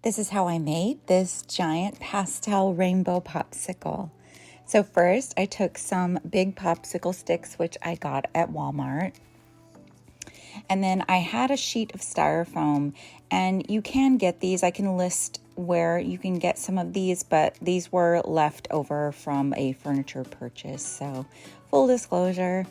This is how I made this giant pastel rainbow popsicle. So first I took some big popsicle sticks, which I got at Walmart. And then I had a sheet of styrofoam, and you can get these. I can list where you can get some of these, but these were left over from a furniture purchase. So full disclosure.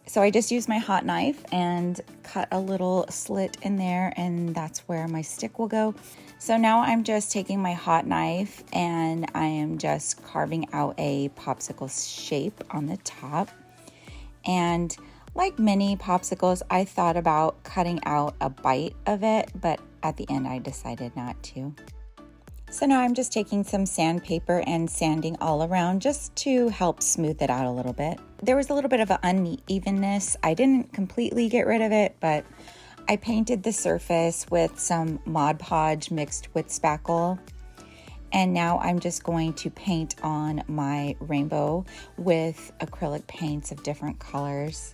So I just used my hot knife and cut a little slit in there, and that's where my stick will go. So now I'm just taking my hot knife and I am just carving out a popsicle shape on the top. And like many popsicles, I thought about cutting out a bite of it, but at the end I decided not to. So now I'm just taking some sandpaper and sanding all around just to help smooth it out a little bit. There was a little bit of an unevenness. I didn't completely get rid of it, but I painted the surface with some Mod Podge mixed with spackle. And now I'm just going to paint on my rainbow with acrylic paints of different colors.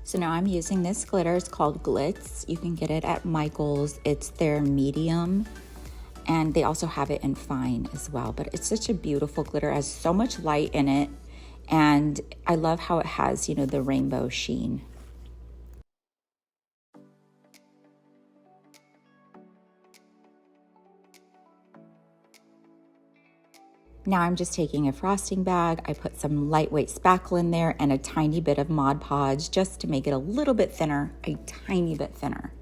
So now I'm using this glitter. It's called Glitz. You can get it at Michael's. It's their medium, and they also have it in fine as well. But it's such a beautiful glitter. It has so much light in it, and I love how it has, you know, the rainbow sheen. Now I'm just taking a frosting bag. I put some lightweight spackle in there and a tiny bit of Mod Podge just to make it a little bit thinner, a tiny bit thinner.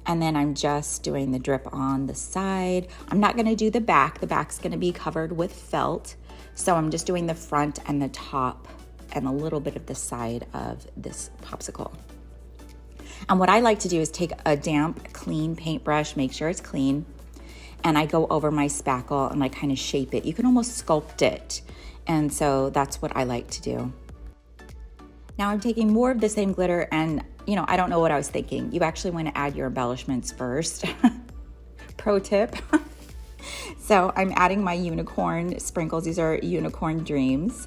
And then I'm just doing the drip on the side. I'm not gonna do the back. The back's gonna be covered with felt. So I'm just doing the front and the top and a little bit of the side of this popsicle. And what I like to do is take a damp, clean paintbrush, make sure it's clean, and I go over my spackle and I kind of shape it. You can almost sculpt it. And so that's what I like to do. Now I'm taking more of the same glitter, and you know, I don't know what I was thinking. You actually want to add your embellishments first. Pro tip. So I'm adding my unicorn sprinkles. These are Unicorn Dreams.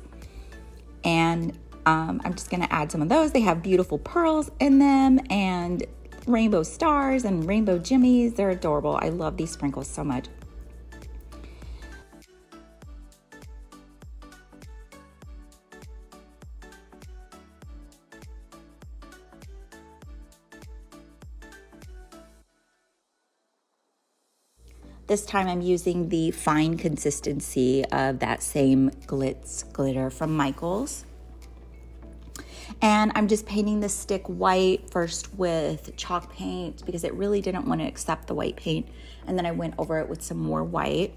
And I'm just gonna add some of those. They have beautiful pearls in them and rainbow stars and rainbow jimmies. They're adorable. I love these sprinkles so much. This time I'm using the fine consistency of that same Glitz glitter from Michael's. And I'm just painting the stick white first with chalk paint because it really didn't want to accept the white paint. And then I went over it with some more white.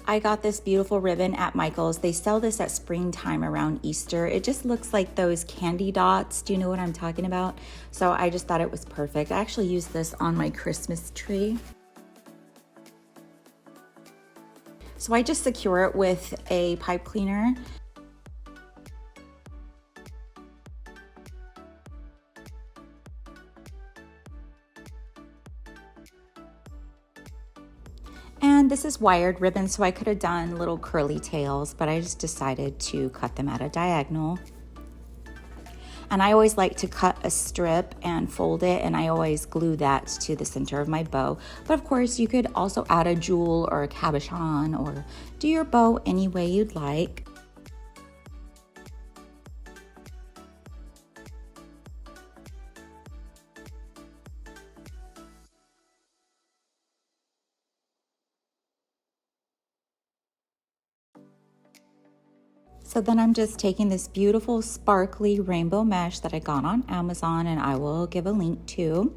I got this beautiful ribbon at Michael's. They sell this at springtime around Easter. It just looks like those candy dots. Do you know what I'm talking about? So I just thought it was perfect. I actually used this on my Christmas tree. So I just secure it with a pipe cleaner. And this is wired ribbon, so I could have done little curly tails, but I just decided to cut them at a diagonal. And I always like to cut a strip and fold it, and I always glue that to the center of my bow. But of course, you could also add a jewel or a cabochon or do your bow any way you'd like. So then I'm just taking this beautiful sparkly rainbow mesh that I got on Amazon, and I will give a link to.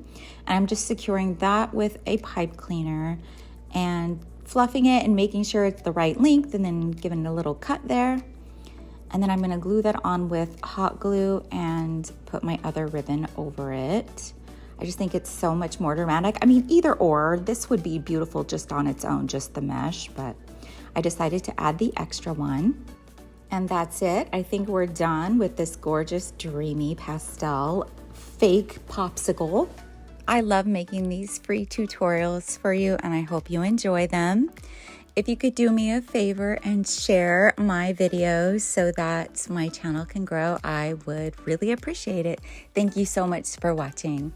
And I'm just securing that with a pipe cleaner and fluffing it and making sure it's the right length, and then giving it a little cut there. And then I'm gonna glue that on with hot glue and put my other ribbon over it. I just think it's so much more dramatic. I mean, either or, this would be beautiful just on its own, just the mesh, but I decided to add the extra one. And that's it. I think we're done with this gorgeous, dreamy pastel fake popsicle. I love making these free tutorials for you, and I hope you enjoy them. If you could do me a favor and share my videos so that my channel can grow, I would really appreciate it. Thank you so much for watching.